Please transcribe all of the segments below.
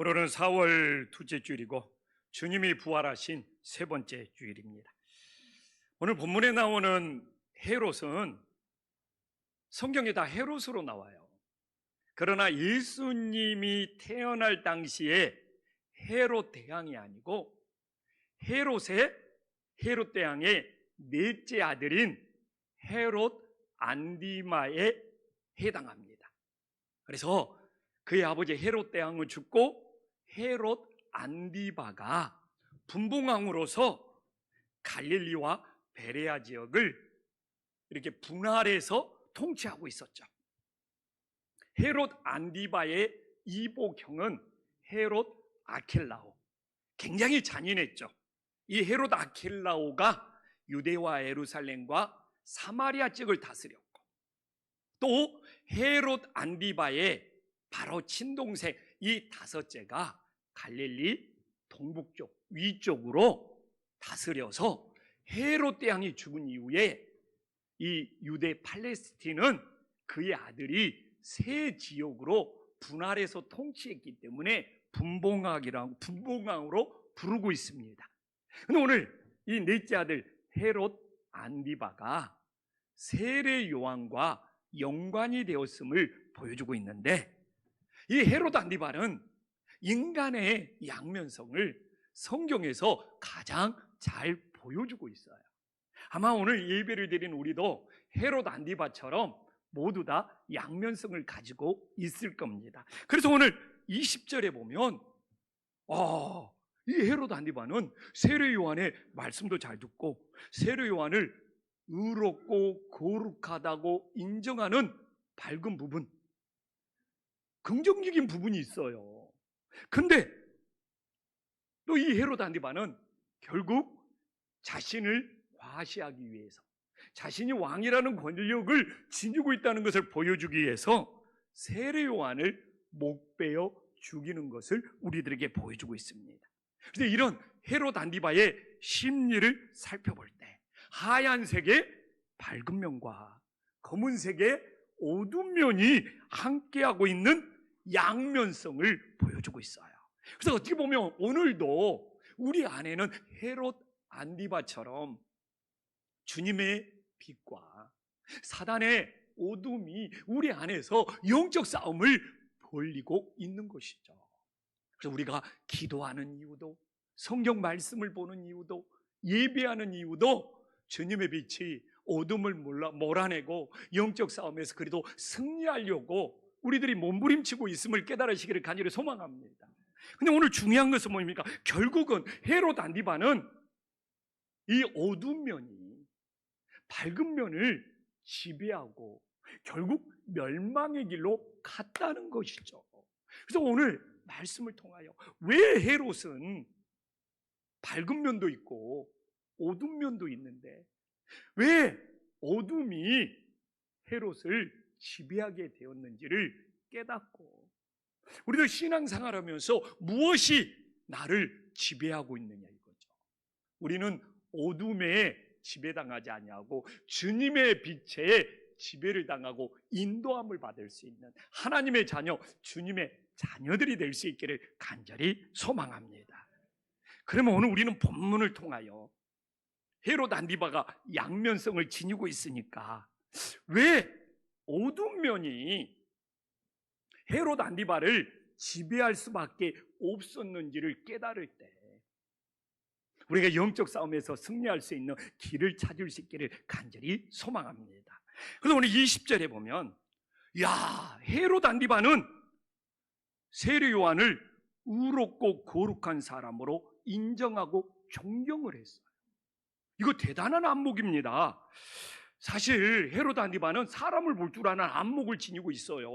오늘은 4월 둘째 주일이고 주님이 부활하신 세 번째 주일입니다. 오늘 본문에 나오는 헤롯은 성경에 다 헤롯으로 나와요. 그러나 예수님이 태어날 당시에 헤롯 대왕이 아니고 헤롯 대왕의 넷째 아들인 헤롯 안디바에 해당합니다. 그래서 그의 아버지 헤롯 대왕은 죽고 헤롯 안디바가 분봉왕으로서 갈릴리와 베레아 지역을 이렇게 분할해서 통치하고 있었죠. 헤롯 안디바의 이복형은 헤롯 아켈라오, 굉장히 잔인했죠. 이 헤롯 아켈라오가 유대와 예루살렘과 사마리아 지역을 다스렸고, 또 헤롯 안디바의 바로 친동생 이 다섯째가 갈릴리 동북쪽 위쪽으로 다스려서 헤롯 대왕이 죽은 이후에 이 유대 팔레스틴은 그의 아들이 세 지역으로 분할해서 통치했기 때문에 분봉왕으로 부르고 있습니다. 근데 오늘 이 넷째 아들 헤롯 안디바가 세례 요한과 연관이 되었음을 보여주고 있는데, 이 헤롯 안디바는 인간의 양면성을 성경에서 가장 잘 보여주고 있어요. 아마 오늘 예배를 드린 우리도 헤롯 안디바처럼 모두 다 양면성을 가지고 있을 겁니다. 그래서 오늘 20절에 보면 이 헤롯 안디바는 세례 요한의 말씀도 잘 듣고 세례 요한을 의롭고 거룩하다고 인정하는 밝은 부분, 긍정적인 부분이 있어요. 근데 또 이 헤롯 안디바는 결국 자신을 과시하기 위해서, 자신이 왕이라는 권력을 지니고 있다는 것을 보여주기 위해서 세례 요한을 목베어 죽이는 것을 우리들에게 보여주고 있습니다. 그런데 이런 헤롯 안디바의 심리를 살펴볼 때 하얀색의 밝은 면과 검은색의 어두운 면이 함께하고 있는 양면성을 보여주고 있어요. 그래서 어떻게 보면 오늘도 우리 안에는 헤롯 안디바처럼 주님의 빛과 사단의 어둠이 우리 안에서 영적 싸움을 벌이고 있는 것이죠. 그래서 우리가 기도하는 이유도, 성경 말씀을 보는 이유도, 예배하는 이유도 주님의 빛이 어둠을 몰아내고 영적 싸움에서 그래도 승리하려고 우리들이 몸부림치고 있음을 깨달으시기를 간절히 소망합니다. 근데 오늘 중요한 것은 뭡니까? 결국은 헤롯 안디바는 이 어두운 면이 밝은 면을 지배하고 결국 멸망의 길로 갔다는 것이죠. 그래서 오늘 말씀을 통하여 왜 헤롯은 밝은 면도 있고 어두운 면도 있는데 왜 어둠이 헤롯을 지배하게 되었는지를 깨닫고, 우리도 신앙생활하면서 무엇이 나를 지배하고 있느냐 이거죠. 우리는 어둠에 지배당하지 아니하고 주님의 빛에 지배를 당하고 인도함을 받을 수 있는 하나님의 자녀, 주님의 자녀들이 될 수 있기를 간절히 소망합니다. 그러면 오늘 우리는 본문을 통하여 헤롯 안디바가 양면성을 지니고 있으니까 왜 어두운 면이 헤롯 안디바를 지배할 수밖에 없었는지를 깨달을 때 우리가 영적 싸움에서 승리할 수 있는 길을 찾을 수 있기를 간절히 소망합니다. 그래서 오늘 20절에 보면 헤롯 안디바는 세례 요한을 의롭고 거룩한 사람으로 인정하고 존경을 했어요. 이거 대단한 안목입니다. 사실 헤롯 안디바는 사람을 볼 줄 아는 안목을 지니고 있어요.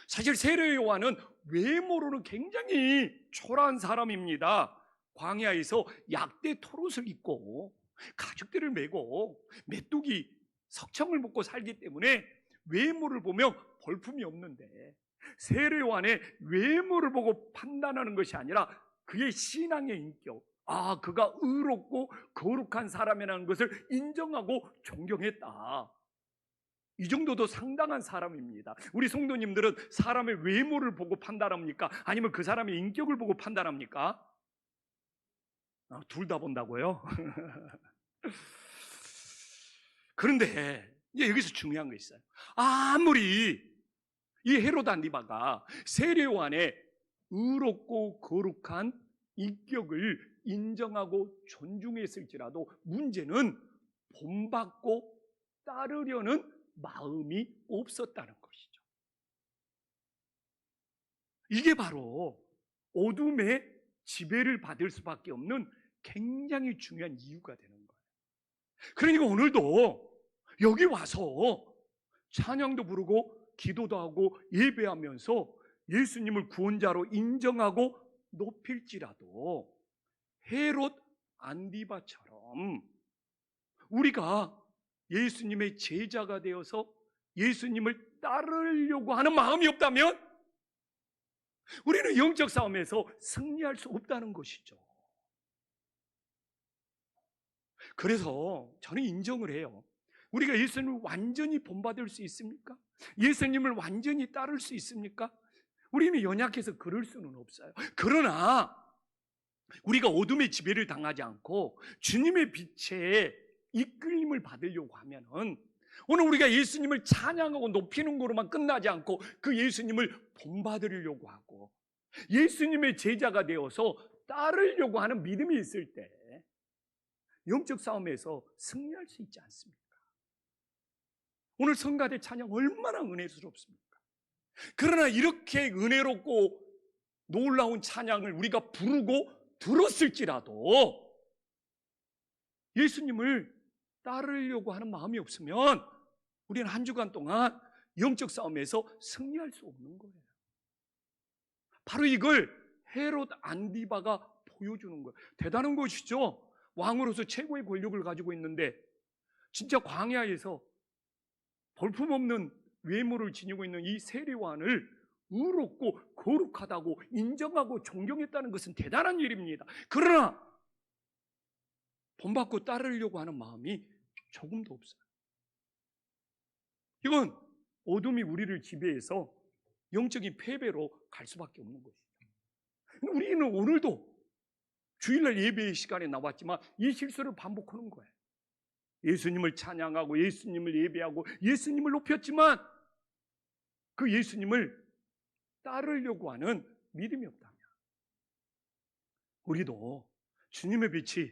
사실 세례 요한은 외모로는 굉장히 초라한 사람입니다. 광야에서 약대 털옷을 입고 가죽들을 메고 메뚜기 석청을 먹고 살기 때문에 외모를 보면 볼품이 없는데, 세례 요한의 외모를 보고 판단하는 것이 아니라 그의 신앙의 인격, 그가 의롭고 거룩한 사람이라는 것을 인정하고 존경했다. 이 정도도 상당한 사람입니다. 우리 성도님들은 사람의 외모를 보고 판단합니까? 아니면 그 사람의 인격을 보고 판단합니까? 둘 다 본다고요? 그런데 이제 여기서 중요한 거 있어요. 아무리 이 헤롯 안디바가 세례 요한의 의롭고 거룩한 인격을 인정하고 존중했을지라도 문제는 본받고 따르려는 마음이 없었다는 것이죠. 이게 바로 어둠의 지배를 받을 수밖에 없는 굉장히 중요한 이유가 되는 거예요. 그러니까 오늘도 여기 와서 찬양도 부르고 기도도 하고 예배하면서 예수님을 구원자로 인정하고 높일지라도 헤롯 안디바처럼 우리가 예수님의 제자가 되어서 예수님을 따르려고 하는 마음이 없다면 우리는 영적 싸움에서 승리할 수 없다는 것이죠. 그래서 저는 인정을 해요. 우리가 예수님을 완전히 본받을 수 있습니까? 예수님을 완전히 따를 수 있습니까? 우리는 연약해서 그럴 수는 없어요. 그러나 우리가 어둠의 지배를 당하지 않고 주님의 빛에 이끌림을 받으려고 하면은 오늘 우리가 예수님을 찬양하고 높이는 거로만 끝나지 않고 그 예수님을 본받으려고 하고 예수님의 제자가 되어서 따르려고 하는 믿음이 있을 때 영적 싸움에서 승리할 수 있지 않습니까? 오늘 성가대 찬양 얼마나 은혜스럽습니까? 그러나 이렇게 은혜롭고 놀라운 찬양을 우리가 부르고 들었을지라도 예수님을 따르려고 하는 마음이 없으면 우리는 한 주간 동안 영적 싸움에서 승리할 수 없는 거예요. 바로 이걸 헤롯 안디바가 보여주는 거예요. 대단한 것이죠. 왕으로서 최고의 권력을 가지고 있는데 진짜 광야에서 볼품없는 외모를 지니고 있는 이 세례요한을 의롭고 거룩하다고 인정하고 존경했다는 것은 대단한 일입니다. 그러나 본받고 따르려고 하는 마음이 조금도 없어요. 이건 어둠이 우리를 지배해서 영적인 패배로 갈 수밖에 없는 것이죠. 우리는 오늘도 주일날 예배의 시간에 나왔지만 이 실수를 반복하는 거예요. 예수님을 찬양하고 예수님을 예배하고 예수님을 높였지만 그 예수님을 따르려고 하는 믿음이 없다면 우리도 주님의 빛이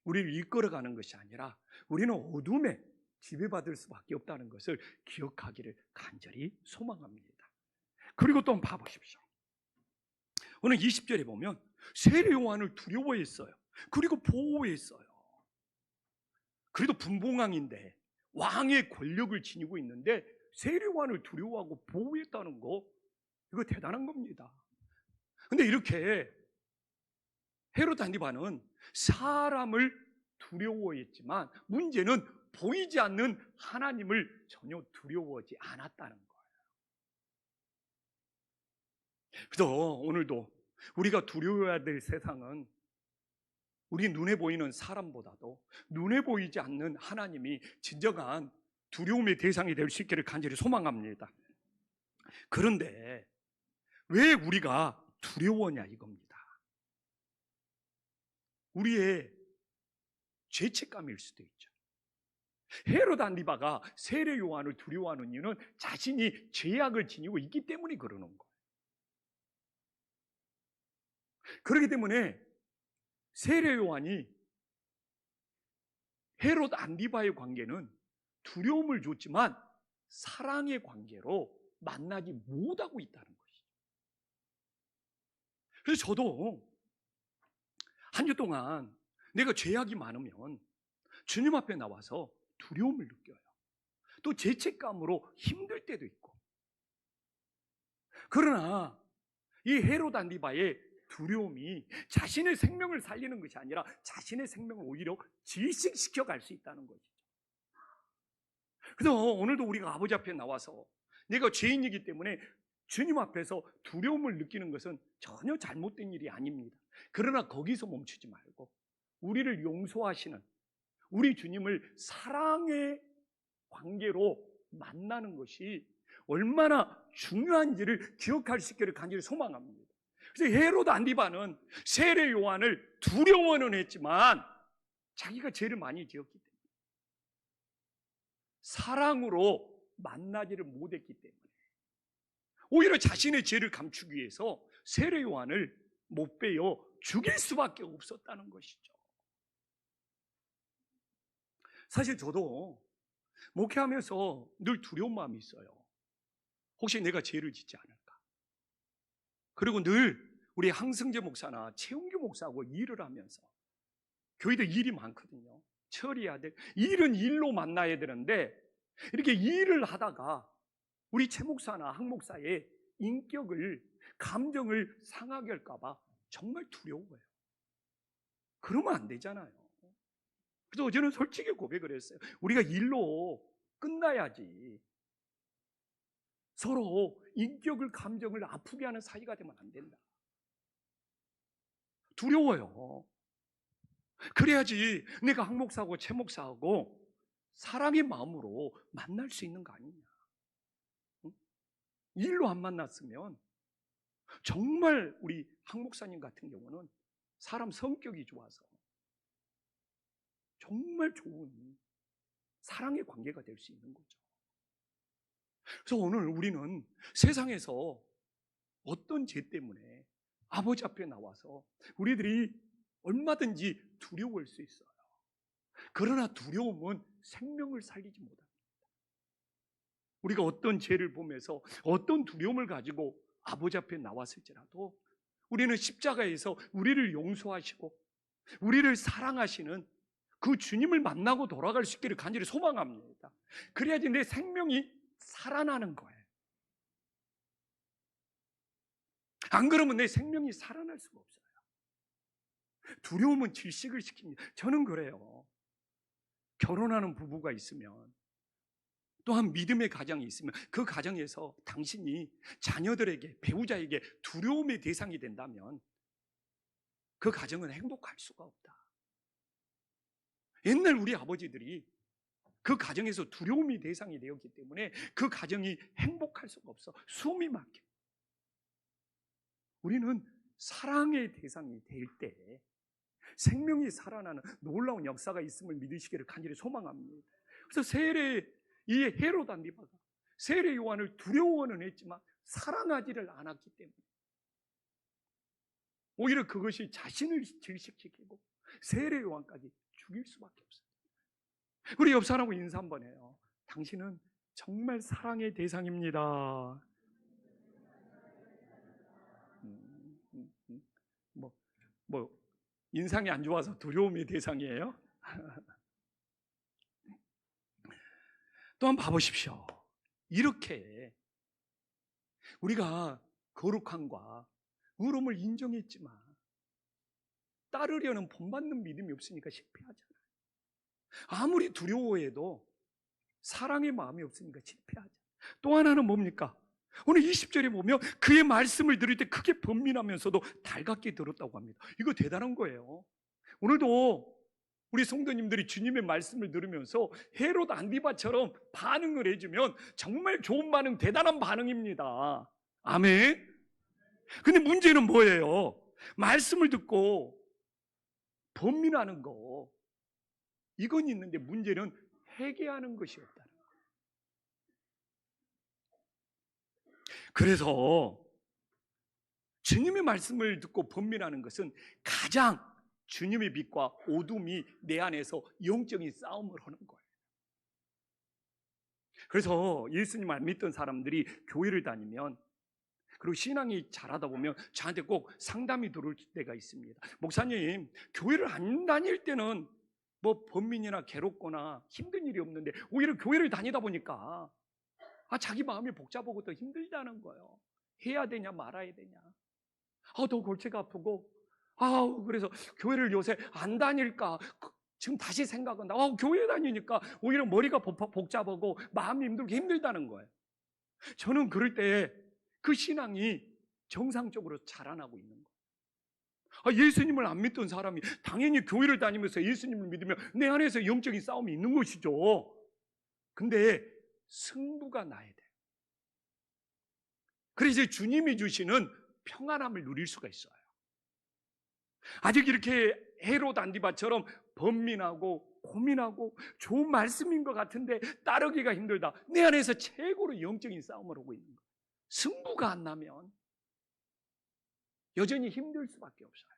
우리를 이끌어가는 것이 아니라 우리는 어둠에 지배받을 수밖에 없다는 것을 기억하기를 간절히 소망합니다. 그리고 또 한번 봐보십시오. 오늘 20절에 보면 세례 요한을 두려워했어요. 그리고 보호했어요. 그래도 분봉왕인데 왕의 권력을 지니고 있는데 세례 요한을 두려워하고 보호했다는 거 이거 대단한 겁니다. 근데 이렇게 헤롯 안디바는 사람을 두려워했지만 문제는 보이지 않는 하나님을 전혀 두려워하지 않았다는 거예요. 그래서 오늘도 우리가 두려워해야 될 세상은 우리 눈에 보이는 사람보다도 눈에 보이지 않는 하나님이 진정한 두려움의 대상이 될 수 있기를 간절히 소망합니다. 그런데 왜 우리가 두려워냐 이겁니다. 우리의 죄책감일 수도 있죠. 헤롯 안디바가 세례 요한을 두려워하는 이유는 자신이 죄악을 지니고 있기 때문에 그러는 거예요. 그렇기 때문에 세례 요한이 헤롯 안디바의 관계는 두려움을 줬지만 사랑의 관계로 만나지 못하고 있다는 것이죠. 그래서 저도 한 주 동안 내가 죄악이 많으면 주님 앞에 나와서 두려움을 느껴요. 또 죄책감으로 힘들 때도 있고. 그러나 이 헤롯 안디바의 두려움이 자신의 생명을 살리는 것이 아니라 자신의 생명을 오히려 질식시켜 갈 수 있다는 것이죠. 그래서 오늘도 우리가 아버지 앞에 나와서 내가 죄인이기 때문에 주님 앞에서 두려움을 느끼는 것은 전혀 잘못된 일이 아닙니다. 그러나 거기서 멈추지 말고 우리를 용서하시는 우리 주님을 사랑의 관계로 만나는 것이 얼마나 중요한지를 기억할 수 있기를 간절히 소망합니다. 그래서 헤로드 안디바는 세례 요한을 두려워는 했지만 자기가 죄를 많이 지었기 때문에 사랑으로 만나지를 못했기 때문에 오히려 자신의 죄를 감추기 위해서 세례 요한을 못 베어 죽일 수밖에 없었다는 것이죠. 사실 저도 목회하면서 늘 두려운 마음이 있어요. 혹시 내가 죄를 짓지 않을까? 그리고 늘 우리 항승재 목사나 최용규 목사하고 일을 하면서 교회도 일이 많거든요. 처리해야 될 일은 일로 만나야 되는데 이렇게 일을 하다가 우리 최 목사나 항 목사의 인격을, 감정을 상하게 할까 봐 정말 두려워요. 그러면 안 되잖아요. 그래서 저는 솔직히 고백을 했어요. 우리가 일로 끝나야지. 서로 인격을, 감정을 아프게 하는 사이가 되면 안 된다. 두려워요. 그래야지 내가 항 목사하고 최 목사하고 사랑의 마음으로 만날 수 있는 거 아니냐. 일로 안 만났으면 정말 우리 항 목사님 같은 경우는 사람 성격이 좋아서 정말 좋은 사랑의 관계가 될 수 있는 거죠. 그래서 오늘 우리는 세상에서 어떤 죄 때문에 아버지 앞에 나와서 우리들이 얼마든지 두려워할 수 있어요. 그러나 두려움은 생명을 살리지 못합니다. 우리가 어떤 죄를 보면서 어떤 두려움을 가지고 아버지 앞에 나왔을지라도 우리는 십자가에서 우리를 용서하시고 우리를 사랑하시는 그 주님을 만나고 돌아갈 수 있기를 간절히 소망합니다. 그래야지 내 생명이 살아나는 거예요. 안 그러면 내 생명이 살아날 수가 없어요. 두려움은 질식을 시킵니다. 저는 그래요. 결혼하는 부부가 있으면 또한 믿음의 가정이 있으면 그 가정에서 당신이 자녀들에게, 배우자에게 두려움의 대상이 된다면 그 가정은 행복할 수가 없다. 옛날 우리 아버지들이 그 가정에서 두려움의 대상이 되었기 때문에 그 가정이 행복할 수가 없어. 숨이 막혀. 우리는 사랑의 대상이 될 때 생명이 살아나는 놀라운 역사가 있음을 믿으시기를 간절히 소망합니다. 그래서 이 헤로드 안디바가 세례 요한을 두려워는 했지만 사랑하지를 않았기 때문에 오히려 그것이 자신을 질식시키고 세례 요한까지 죽일 수밖에 없어요. 우리 옆 사람하고 인사 한번 해요. 당신은 정말 사랑의 대상입니다. 뭐 인상이 안 좋아서 두려움의 대상이에요? 또한 봐보십시오. 이렇게 우리가 거룩함과 의로움을 인정했지만 따르려는 본받는 믿음이 없으니까 실패하잖아요. 아무리 두려워해도 사랑의 마음이 없으니까 실패하잖아요. 또 하나는 뭡니까? 오늘 20절에 보면 그의 말씀을 들을 때 크게 번민하면서도 달갑게 들었다고 합니다. 이거 대단한 거예요. 오늘도 우리 성도님들이 주님의 말씀을 들으면서 헤롯 안디바처럼 반응을 해주면 정말 좋은 반응, 대단한 반응입니다. 아멘. 근데 문제는 뭐예요? 말씀을 듣고 번민하는 거, 이건 있는데 문제는 회개하는 것이 없다는 거예요. 그래서 주님의 말씀을 듣고 번민하는 것은 가장 주님의 빛과 어둠이 내 안에서 영적인 싸움을 하는 거예요. 그래서 예수님 안 믿던 사람들이 교회를 다니면, 그리고 신앙이 잘하다 보면 저한테 꼭 상담이 들어올 때가 있습니다. 목사님, 교회를 안 다닐 때는 뭐 번민이나 괴롭거나 힘든 일이 없는데 오히려 교회를 다니다 보니까 자기 마음이 복잡하고 더 힘들다는 거예요. 해야 되냐 말아야 되냐. 더 골치가 아프고 그래서 교회를 요새 안 다닐까 지금 다시 생각한다. 교회 다니니까 오히려 머리가 복잡하고 마음이 힘들다는 거예요. 저는 그럴 때 그 신앙이 정상적으로 자라나고 있는 거예요. 예수님을 안 믿던 사람이 당연히 교회를 다니면서 예수님을 믿으면 내 안에서 영적인 싸움이 있는 것이죠. 근데 승부가 나야 돼요. 그래서 주님이 주시는 평안함을 누릴 수가 있어요. 아직 이렇게 헤롯 안디바처럼 번민하고 고민하고 좋은 말씀인 것 같은데 따르기가 힘들다. 내 안에서 최고로 영적인 싸움을 하고 있는 거예요. 승부가 안 나면 여전히 힘들 수밖에 없어요.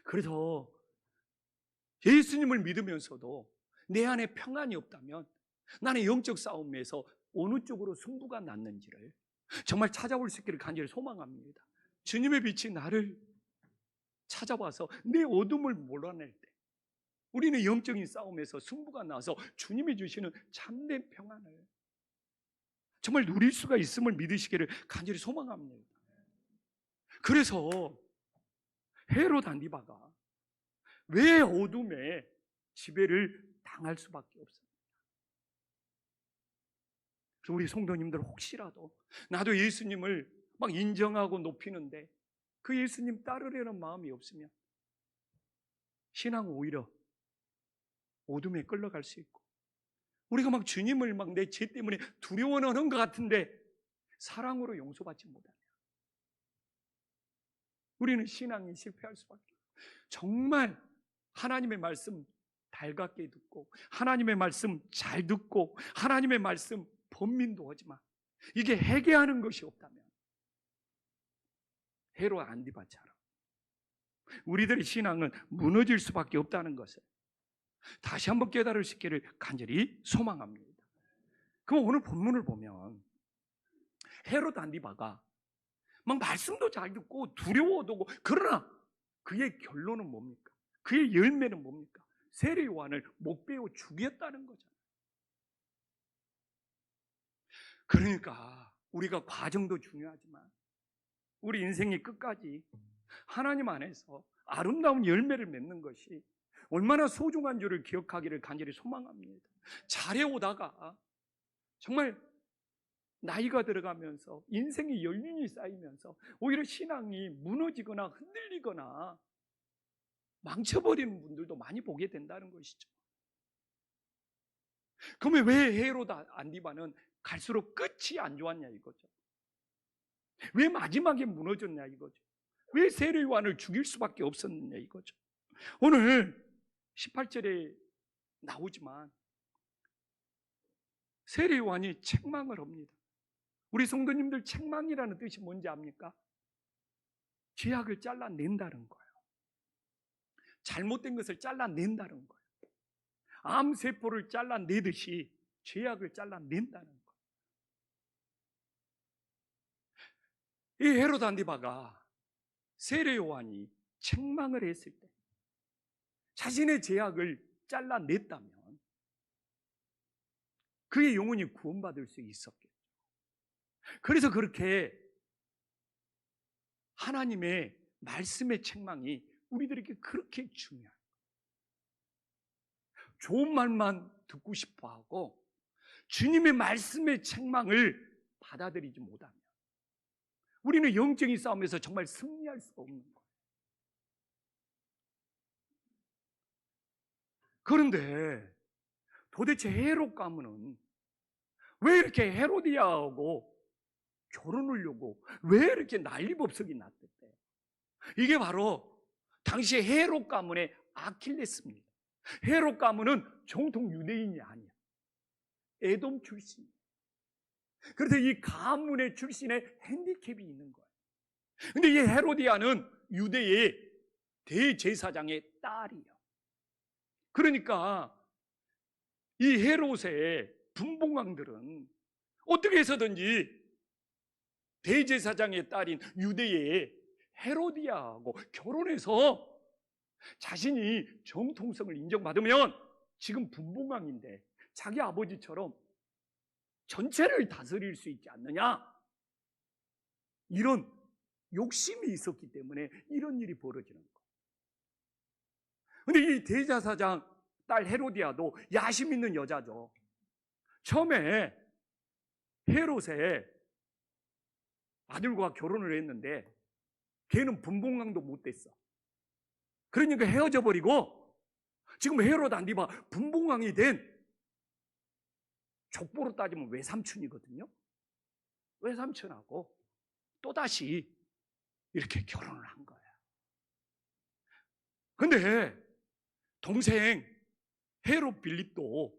그래서 예수님을 믿으면서도 내 안에 평안이 없다면 나는 영적 싸움에서 어느 쪽으로 승부가 났는지를 정말 찾아볼 수 있기를 간절히 소망합니다. 주님의 빛이 나를 찾아와서 내 어둠을 몰아낼 때 우리는 영적인 싸움에서 승부가 나서 주님이 주시는 참된 평안을 정말 누릴 수가 있음을 믿으시기를 간절히 소망합니다. 그래서 헤롯 안디바가 왜 어둠의 지배를 당할 수밖에 없습니다. 그래서 우리 성도님들 혹시라도 나도 예수님을 막 인정하고 높이는데 그 예수님 따르려는 마음이 없으면 신앙은 오히려 어둠에 끌려갈 수 있고 우리가 막 주님을 막 내 죄 때문에 두려워하는 것 같은데 사랑으로 용서받지 못하면 우리는 신앙이 실패할 수밖에 없어요. 정말 하나님의 말씀 달갑게 듣고 하나님의 말씀 잘 듣고 하나님의 말씀 번민도 하지만 이게 회개하는 것이 없다면 헤롯 안디바처럼 우리들의 신앙은 무너질 수밖에 없다는 것을 다시 한번 깨달을 수 있기를 간절히 소망합니다. 그럼 오늘 본문을 보면 헤롯 안디바가 막 말씀도 잘 듣고 두려워도 하고 그러나 그의 결론은 뭡니까? 그의 열매는 뭡니까? 세례 요한을 못 배워 죽였다는 거잖아요. 그러니까 우리가 과정도 중요하지만 우리 인생의 끝까지 하나님 안에서 아름다운 열매를 맺는 것이 얼마나 소중한 줄을 기억하기를 간절히 소망합니다. 잘해오다가 정말 나이가 들어가면서 인생의 연륜이 쌓이면서 오히려 신앙이 무너지거나 흔들리거나 망쳐버리는 분들도 많이 보게 된다는 것이죠. 그러면 왜 헤롯 안디바는 갈수록 끝이 안 좋았냐 이거죠. 왜 마지막에 무너졌냐 이거죠. 왜 세례 요한을 죽일 수밖에 없었느냐 이거죠. 오늘 18절에 나오지만 세례 요한이 책망을 합니다. 우리 성도님들 책망이라는 뜻이 뭔지 압니까? 죄악을 잘라낸다는 거예요. 잘못된 것을 잘라낸다는 거예요. 암세포를 잘라내듯이 죄악을 잘라낸다는 거예요. 이 헤롯 안디바가 세례 요한이 책망을 했을 때 자신의 죄악을 잘라냈다면 그의 영혼이 구원받을 수 있었겠죠. 그래서 그렇게 하나님의 말씀의 책망이 우리들에게 그렇게 중요해요. 좋은 말만 듣고 싶어하고 주님의 말씀의 책망을 받아들이지 못하면 우리는 영적인 싸움에서 정말 승리할 수가 없는 거예요. 그런데 도대체 헤롯 가문은 왜 이렇게 헤로디아하고 결혼하려고 왜 이렇게 난리법석이 났댔대? 이게 바로 당시 헤롯 가문의 아킬레스입니다. 헤롯 가문은 정통 유대인이 아니야. 에돔 출신. 그래서 이 가문의 출신에 핸디캡이 있는 거예요. 근데 이 헤로디아는 유대의 대제사장의 딸이에요. 그러니까 이 헤롯의 분봉왕들은 어떻게 해서든지 대제사장의 딸인 유대의 헤로디아하고 결혼해서 자신이 정통성을 인정받으면 지금 분봉왕인데 자기 아버지처럼 전체를 다스릴 수 있지 않느냐, 이런 욕심이 있었기 때문에 이런 일이 벌어지는 거예요. 그런데 이 대제사장 딸 헤로디아도 야심 있는 여자죠. 처음에 헤롯의 아들과 결혼을 했는데 걔는 분봉왕도 못 됐어. 그러니까 헤어져 버리고 지금 헤롯 안디바 분봉왕이 된 족보로 따지면 외삼촌이거든요. 외삼촌하고 또다시 이렇게 결혼을 한 거예요. 근데 동생 헤롯 빌립도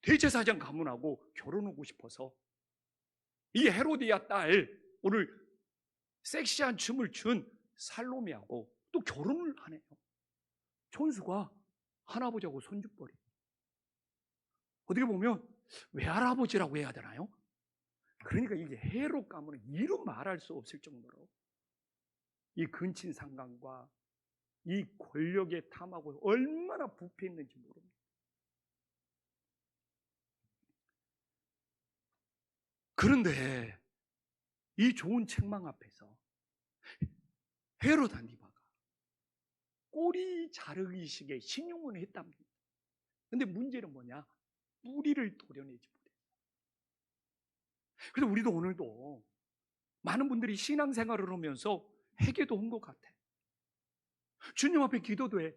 대제사장 가문하고 결혼하고 싶어서 이 헤로디아 딸, 오늘 섹시한 춤을 춘 살로메하고 또 결혼을 하네요. 촌수가 할아버지하고 손주뻘이. 어떻게 보면 외할아버지라고 해야 되나요? 그러니까 이게 헤롯 가문은 이루 말할 수 없을 정도로 이 근친상간과 이 권력의 탐하고 얼마나 부패했는지 모릅니다. 그런데 이 좋은 책망 앞에서 헤롯 안디바가 꼬리 자르기식의 신용을 했답니다. 근데 문제는 뭐냐? 뿌리를 도려내지 못해요. 그래서 우리도 오늘도 많은 분들이 신앙생활을 하면서 회개도 한 것 같아. 주님 앞에 기도도 해.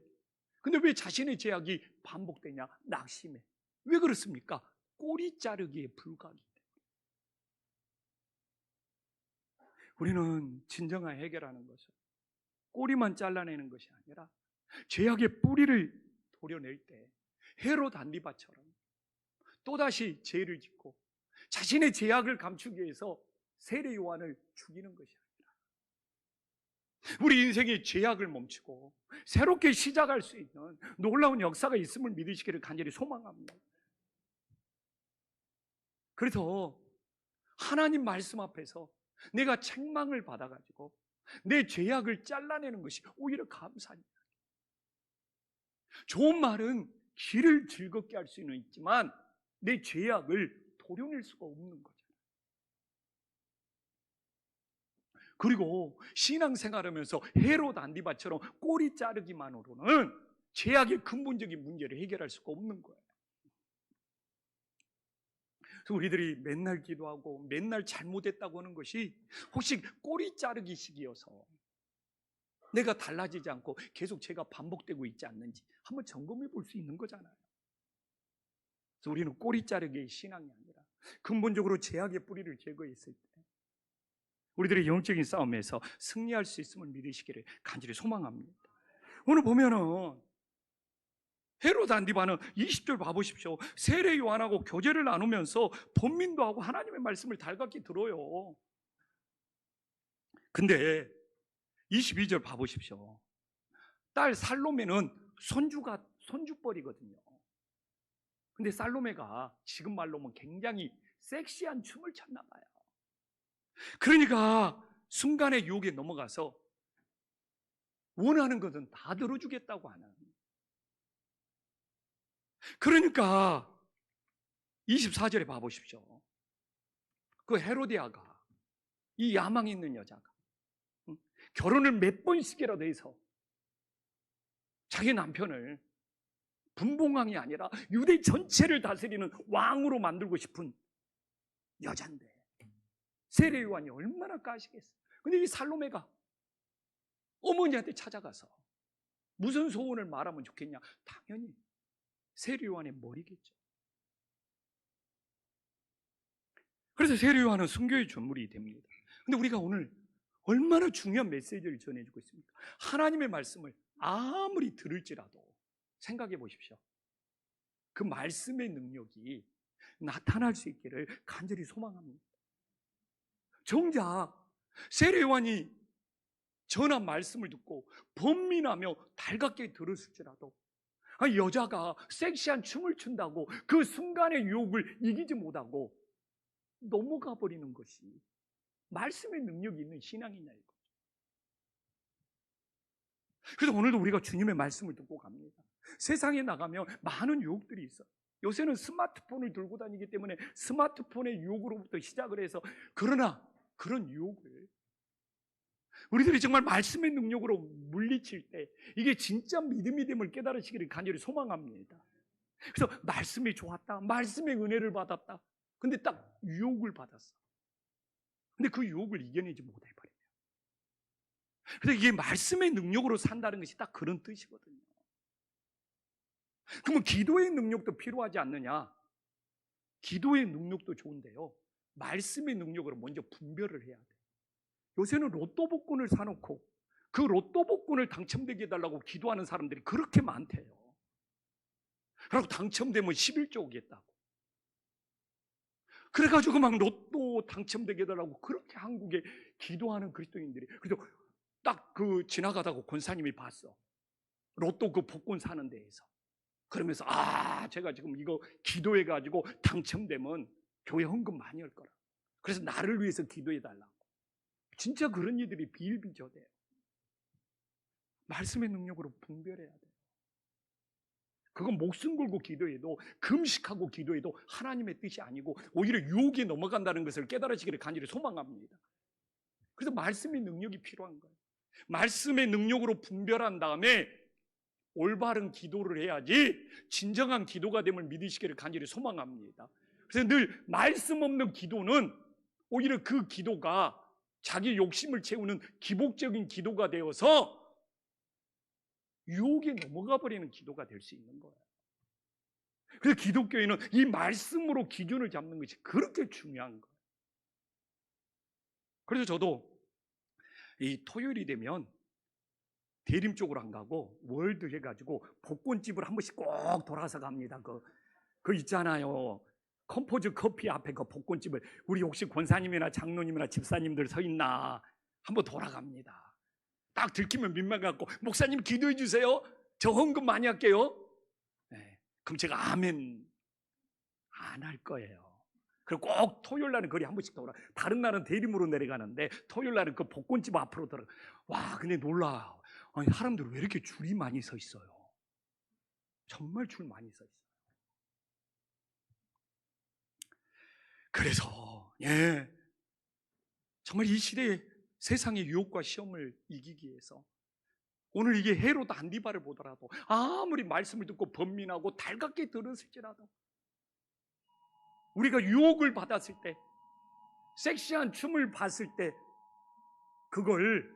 근데 왜 자신의 죄악이 반복되냐? 낙심해. 왜 그렇습니까? 꼬리 자르기에 불과하기 때문에. 우리는 진정한 해결하는 것은 꼬리만 잘라내는 것이 아니라 죄악의 뿌리를 도려낼 때 헤롯 안디바처럼 또다시 죄를 짓고 자신의 죄악을 감추기 위해서 세례 요한을 죽이는 것이 아니라 우리 인생의 죄악을 멈추고 새롭게 시작할 수 있는 놀라운 역사가 있음을 믿으시기를 간절히 소망합니다. 그래서 하나님 말씀 앞에서 내가 책망을 받아가지고 내 죄악을 잘라내는 것이 오히려 감사한 일이에요. 좋은 말은 길을 즐겁게 할 수는 있지만 내 죄악을 도려낼 수가 없는 거잖아요. 그리고 신앙생활하면서 헤롯 안디바처럼 꼬리 자르기만으로는 죄악의 근본적인 문제를 해결할 수가 없는 거예요. 그래서 우리들이 맨날 기도하고 맨날 잘못했다고 하는 것이 혹시 꼬리 자르기식이어서 내가 달라지지 않고 계속 죄가 반복되고 있지 않는지 한번 점검해 볼 수 있는 거잖아요. 그래서 우리는 꼬리 자르기의 신앙이 아니라 근본적으로 죄악의 뿌리를 제거했을 때 우리들의 영적인 싸움에서 승리할 수 있음을 믿으시기를 간절히 소망합니다. 오늘 보면은 헤롯 안디바는 20절 봐보십시오. 세례 요한하고 교제를 나누면서 본민도 하고 하나님의 말씀을 달갑게 들어요. 근데 22절 봐보십시오. 딸 살로메는 손주뻘이거든요. 근데 살로메가 지금 말로 하면 굉장히 섹시한 춤을 췄나 봐요. 그러니까 순간의 유혹에 넘어가서 원하는 것은 다 들어주겠다고 하는. 그러니까 24절에 봐보십시오. 그 헤로디아가, 이 야망 있는 여자가 결혼을 몇 번씩이라도 해서 자기 남편을 분봉왕이 아니라 유대 전체를 다스리는 왕으로 만들고 싶은 여잔데 세례 요한이 얼마나 까시겠어요. 근데 이 살로메가 어머니한테 찾아가서 무슨 소원을 말하면 좋겠냐? 당연히 세례 요한의 머리겠죠. 그래서 세례 요한은 순교의 준물이 됩니다. 근데 우리가 오늘 얼마나 중요한 메시지를 전해주고 있습니까? 하나님의 말씀을 아무리 들을지라도 생각해 보십시오. 그 말씀의 능력이 나타날 수 있기를 간절히 소망합니다. 정작 세례 요한이 전한 말씀을 듣고 번민하며 달갑게 들었을지라도 여자가 섹시한 춤을 춘다고 그 순간의 유혹을 이기지 못하고 넘어가 버리는 것이 말씀의 능력이 있는 신앙이냐 이거죠. 그래서 오늘도 우리가 주님의 말씀을 듣고 갑니다. 세상에 나가면 많은 유혹들이 있어요. 요새는 스마트폰을 들고 다니기 때문에 스마트폰의 유혹으로부터 시작을 해서 그러나 그런 유혹을 우리들이 정말 말씀의 능력으로 물리칠 때 이게 진짜 믿음이 됨을 깨달으시기를 간절히 소망합니다. 그래서 말씀이 좋았다, 말씀의 은혜를 받았다. 근데 딱 유혹을 받았어. 근데 그 유혹을 이겨내지 못해버려요. 그래서 이게 말씀의 능력으로 산다는 것이 딱 그런 뜻이거든요. 그러면 기도의 능력도 필요하지 않느냐? 기도의 능력도 좋은데요, 말씀의 능력으로 먼저 분별을 해야 돼요. 요새는 로또 복권을 사놓고 그 로또 복권을 당첨되게 해달라고 기도하는 사람들이 그렇게 많대요. 그리고 당첨되면 11조 오겠다고. 그래가지고 막 로또 당첨되게 해달라고 그렇게 한국에 기도하는 그리스도인들이. 그래서 딱 그 지나가다가 권사님이 봤어. 로또 그 복권 사는 데에서. 그러면서 제가 지금 이거 기도해가지고 당첨되면 교회 헌금 많이 할 거라. 그래서 나를 위해서 기도해달라고. 진짜 그런 이들이 비일비재돼요. 말씀의 능력으로 분별해야 돼요. 그건 목숨 걸고 기도해도, 금식하고 기도해도 하나님의 뜻이 아니고 오히려 유혹에 넘어간다는 것을 깨달으시기를 간절히 소망합니다. 그래서 말씀의 능력이 필요한 거예요. 말씀의 능력으로 분별한 다음에 올바른 기도를 해야지 진정한 기도가 됨을 믿으시기를 간절히 소망합니다. 그래서 늘 말씀 없는 기도는 오히려 그 기도가 자기 욕심을 채우는 기복적인 기도가 되어서 유혹에 넘어가 버리는 기도가 될 수 있는 거예요. 그래서 기독교에는 이 말씀으로 기준을 잡는 것이 그렇게 중요한 거예요. 그래서 저도 이 토요일이 되면 대림 쪽으로 안 가고 월드 해가지고 복권집을 한 번씩 꼭 돌아서 갑니다. 그 있잖아요, 컴포즈 커피 앞에 그 복권집을, 우리 혹시 권사님이나 장로님이나 집사님들 서 있나 한번 돌아갑니다. 딱 들키면 민망해갖고, 목사님 기도해 주세요, 저 헌금 많이 할게요. 네, 그럼 제가 아멘 안 할 거예요. 그리고 꼭 토요일 날은 거리 한 번씩 돌아. 다른 날은 대림으로 내려가는데 토요일 날은 그 복권집 앞으로 들어가. 와, 근데 놀라. 아니, 사람들 왜 이렇게 줄이 많이 서 있어요? 정말 줄 많이 서 있어요. 그래서 정말 이 시대에 세상의 유혹과 시험을 이기기 위해서 오늘 이게 헤롯 안디바를 보더라도 아무리 말씀을 듣고 번민하고 달갑게 들었을지라도 우리가 유혹을 받았을 때, 섹시한 춤을 봤을 때 그걸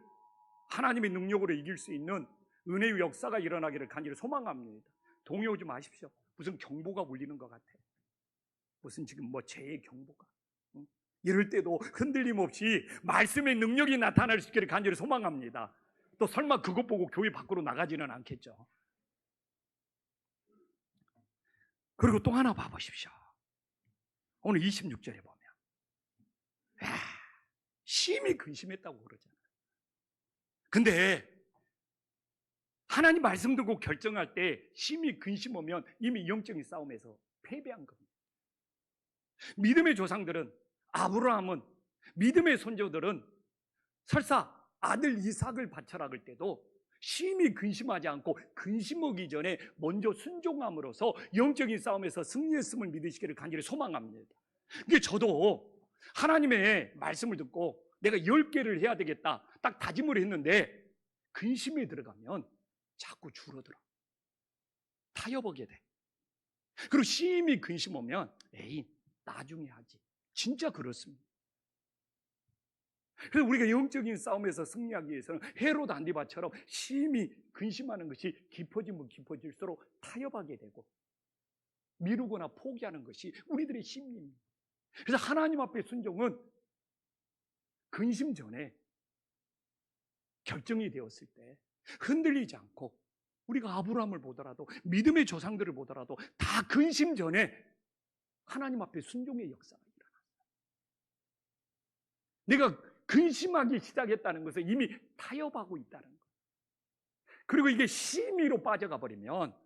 하나님의 능력으로 이길 수 있는 은혜의 역사가 일어나기를 간절히 소망합니다. 동요오지 마십시오. 무슨 경보가 울리는 것 같아. 무슨 지금 뭐 죄의 경보가. 이럴 때도 흔들림 없이 말씀의 능력이 나타날 수 있기를 간절히 소망합니다. 또 설마 그것 보고 교회 밖으로 나가지는 않겠죠. 그리고 또 하나 봐보십시오. 오늘 26절에 보면 심히 근심했다고 그러잖아요. 근데 하나님 말씀 듣고 결정할 때 심히 근심하면 이미 영적인 싸움에서 패배한 겁니다. 믿음의 조상들은, 아브라함은, 믿음의 손자들은 설사 아들 이삭을 바쳐라을 때도 심히 근심하지 않고 근심하기 전에 먼저 순종함으로써 영적인 싸움에서 승리했음을 믿으시기를 간절히 소망합니다. 이게 저도 하나님의 말씀을 듣고 내가 10개를 해야 되겠다 딱 다짐을 했는데 근심에 들어가면 자꾸 줄어들어. 타협하게 돼. 그리고 심히 근심하면 나중에 하지. 진짜 그렇습니다. 그래서 우리가 영적인 싸움에서 승리하기 위해서는 헤롯 안디바처럼 심히 근심하는 것이 깊어지면 깊어질수록 타협하게 되고 미루거나 포기하는 것이 우리들의 심리입니다. 그래서 하나님 앞에 순종은 근심 전에 결정이 되었을 때 흔들리지 않고, 우리가 아브라함을 보더라도 믿음의 조상들을 보더라도 다 근심 전에 하나님 앞에 순종의 역사가 일어났어요. 내가 근심하기 시작했다는 것은 이미 타협하고 있다는 거예요. 그리고 이게 심의로 빠져가 버리면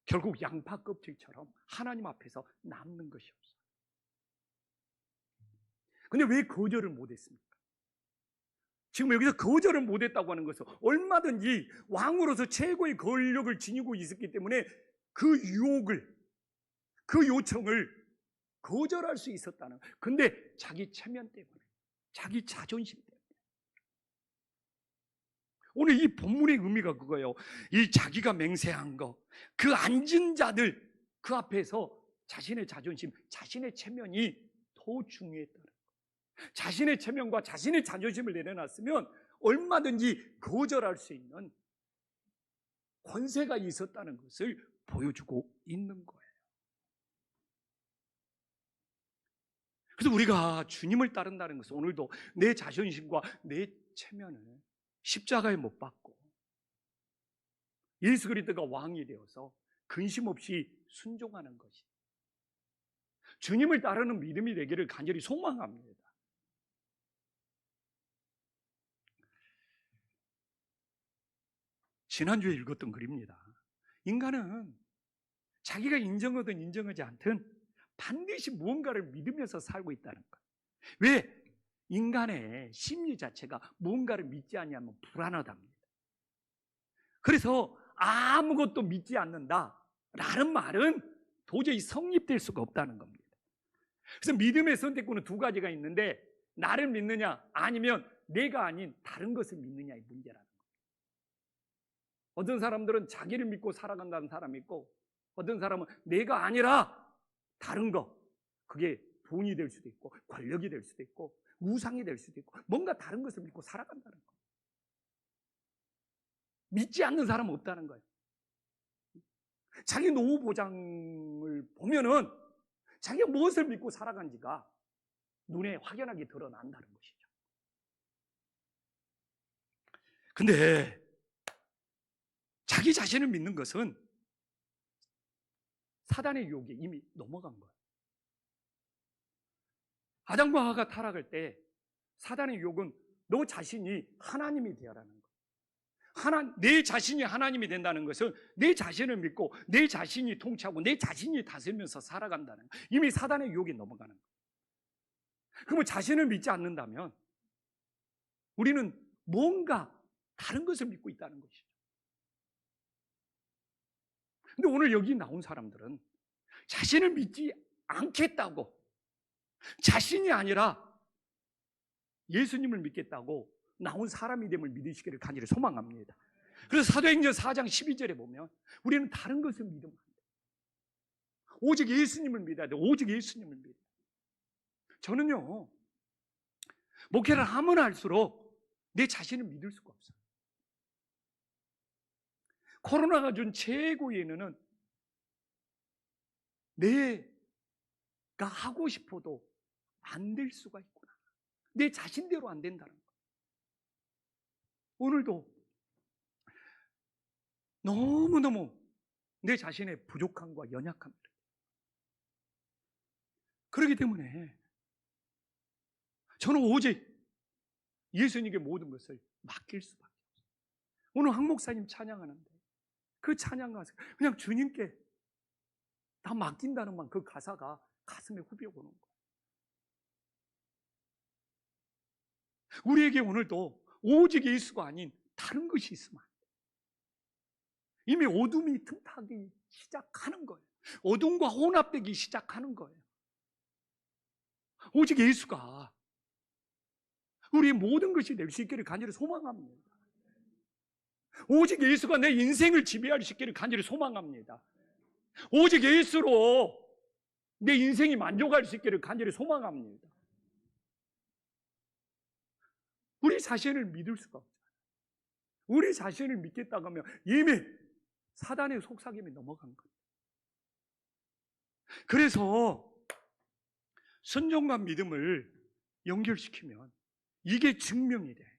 결국 양파 껍질처럼 하나님 앞에서 남는 것이 없어요. 근데 왜 거절을 못했습니까? 지금 여기서 거절을 못했다고 하는 것은 얼마든지 왕으로서 최고의 권력을 지니고 있었기 때문에 그 유혹을, 그 요청을 거절할 수 있었다는 거예요. 근데 자기 체면 때문에, 자기 자존심 때문에. 오늘 이 본문의 의미가 그거예요. 이 자기가 맹세한 거, 그 앉은 자들 그 앞에서 자신의 자존심, 자신의 체면이 더 중요했다는 거예요. 자신의 체면과 자신의 자존심을 내려놨으면 얼마든지 거절할 수 있는 권세가 있었다는 것을 보여주고 있는 거예요. 그래서 우리가 주님을 따른다는 것은 오늘도 내 자존심과 내 체면을 십자가에 못 박고 예수 그리스도가 왕이 되어서 근심 없이 순종하는 것이 주님을 따르는 믿음이 되기를 간절히 소망합니다. 지난주에 읽었던 글입니다. 인간은 자기가 인정하든 인정하지 않든 반드시 무언가를 믿으면서 살고 있다는 것. 왜? 인간의 심리 자체가 무언가를 믿지 않으면 불안하답니다. 그래서 아무것도 믿지 않는다라는 말은 도저히 성립될 수가 없다는 겁니다. 그래서 믿음의 선택권은 두 가지가 있는데 나를 믿느냐 아니면 내가 아닌 다른 것을 믿느냐의 문제라는 거예요. 어떤 사람들은 자기를 믿고 살아간다는 사람이 있고 어떤 사람은 내가 아니라 다른 거, 그게 돈이 될 수도 있고 권력이 될 수도 있고 우상이 될 수도 있고 뭔가 다른 것을 믿고 살아간다는 거예요. 믿지 않는 사람은 없다는 거예요. 자기 노후 보장을 보면은 자기가 무엇을 믿고 살아간지가 눈에 확연하게 드러난다는 것이죠. 근데 자기 자신을 믿는 것은 사단의 유혹에 이미 넘어간 거예요. 아담과 하와가 타락할 때 사단의 유혹은 너 자신이 하나님이 되어라는 거예요. 내 자신이 하나님이 된다는 것은 내 자신을 믿고 내 자신이 통치하고 내 자신이 다스리면서 살아간다는 거예요. 이미 사단의 유혹에 넘어가는 거예요. 그러면 자신을 믿지 않는다면 우리는 뭔가 다른 것을 믿고 있다는 것이죠. 근데 오늘 여기 나온 사람들은 자신을 믿지 않겠다고, 자신이 아니라 예수님을 믿겠다고 나온 사람이 됨을 믿으시기를 간절히 소망합니다. 그래서 사도행전 4장 12절에 보면 우리는 다른 것을 믿으면 안 돼요. 오직 예수님을 믿어야 돼요. 오직 예수님을 믿어야 돼요. 저는요, 목회를 하면 할수록 내 자신을 믿을 수가 없어요. 코로나가 준 최고의 은혜는 내가 하고 싶어도 안 될 수가 있구나. 내 자신대로 안 된다는 거예요. 오늘도 너무너무 내 자신의 부족함과 연약함들. 그렇기 때문에 저는 오직 예수님께 모든 것을 맡길 수밖에 없어요. 오늘 황 목사님 찬양하는데 그 찬양 가사 그냥 주님께 다 맡긴다는 말 그 가사가 가슴에 후벼 오는 거예요. 우리에게 오늘도 오직 예수가 아닌 다른 것이 있으면 안 돼요. 이미 어둠이 틈타기 시작하는 거예요. 어둠과 혼합되기 시작하는 거예요. 오직 예수가 우리의 모든 것이 될 수 있기를 간절히 소망합니다. 오직 예수가 내 인생을 지배할 수 있기를 간절히 소망합니다. 오직 예수로 내 인생이 만족할 수 있기를 간절히 소망합니다. 우리 자신을 믿을 수가 없잖아요. 우리 자신을 믿겠다고 하면 이미 사단의 속삭임에 넘어간 거예요. 그래서 순종과 믿음을 연결시키면 이게 증명이 돼야 돼요.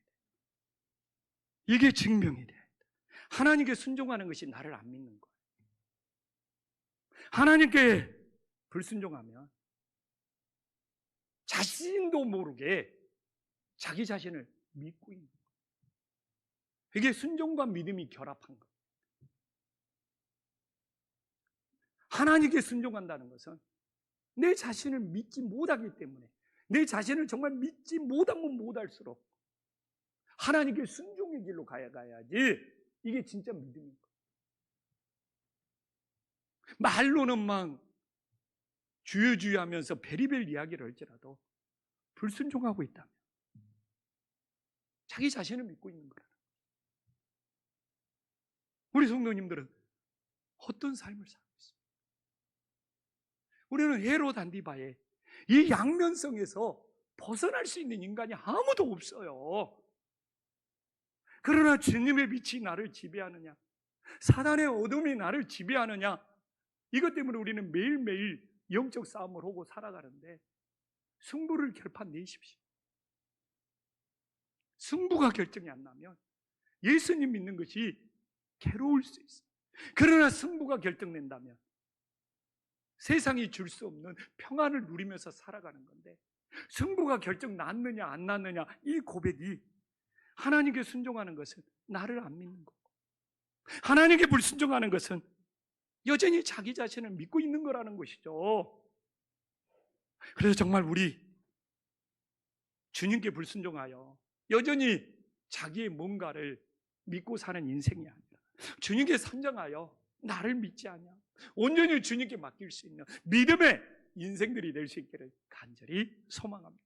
이게 증명이 돼야 돼요. 하나님께 순종하는 것이 나를 안 믿는 거예요. 하나님께 불순종하면 자신도 모르게 자기 자신을 믿고 있는 거예요. 이게 순종과 믿음이 결합한 거예요. 하나님께 순종한다는 것은 내 자신을 믿지 못하기 때문에 내 자신을 정말 믿지 못하면 못할수록 하나님께 순종의 길로 가야지 이게 진짜 믿음인 거예요. 말로는 막 주여 하면서 베리벨 이야기를 할지라도 불순종하고 있다면 자기 자신을 믿고 있는 거라는 거예요. 우리 성도님들은 어떤 삶을 살고 있습니까? 우리는 헤롯 안디바의 이 양면성에서 벗어날 수 있는 인간이 아무도 없어요. 그러나 주님의 빛이 나를 지배하느냐? 사단의 어둠이 나를 지배하느냐? 이것 때문에 우리는 매일매일 영적 싸움을 하고 살아가는데 승부를 결판 내십시오. 승부가 결정이 안 나면 예수님 믿는 것이 괴로울 수 있어요. 그러나 승부가 결정된다면 세상이 줄 수 없는 평안을 누리면서 살아가는 건데, 승부가 결정 났느냐 안 났느냐 이 고백이 하나님께 순종하는 것은 나를 안 믿는 거고, 하나님께 불순종하는 것은 여전히 자기 자신을 믿고 있는 거라는 것이죠. 그래서 정말 우리 주님께 불순종하여 여전히 자기의 뭔가를 믿고 사는 인생이 아니라 주님께 선정하여 나를 믿지 않냐, 온전히 주님께 맡길 수 있는 믿음의 인생들이 될 수 있기를 간절히 소망합니다.